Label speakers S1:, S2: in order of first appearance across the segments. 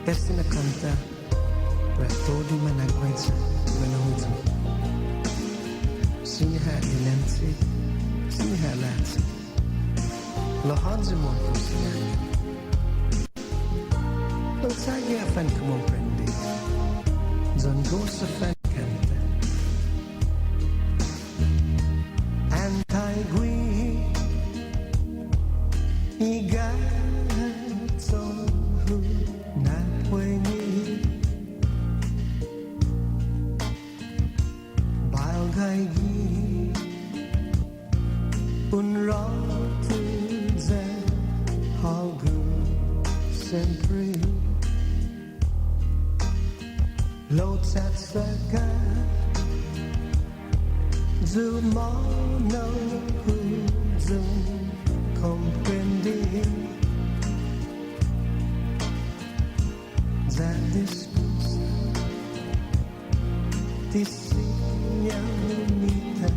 S1: Esta na kanta Ratodi managwensa Manahutu Siniha dinansi Siniha lati Lohanzi monko sinani Lotagi afan kumomprendi Zongosa fan kanta Antai-gui Igatsohu Napwengi Balgaigi Unrotuze Hagu Sempre Lotatsaka Zumono Zum Comprendi That disputa Diseñamita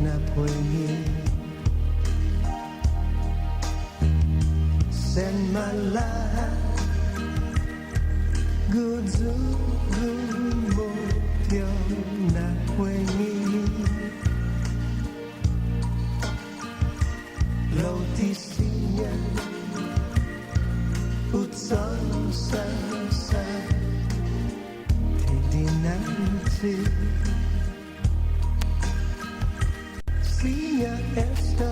S1: Napoeni Senmala Guzumotyo Napoeni Lotisinya Utsan Sa Tidinanti Sinya esta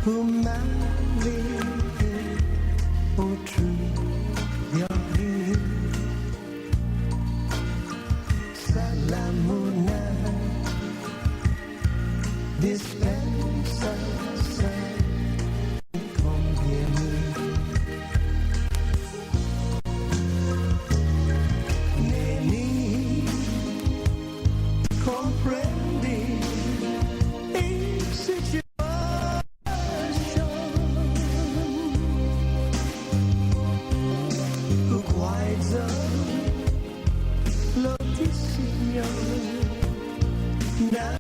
S1: Humali Otru Yahi Salamuna Dispensa Conviene Neni Comprendi Situation Who guides us Lotisigno Now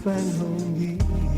S1: Fan hồng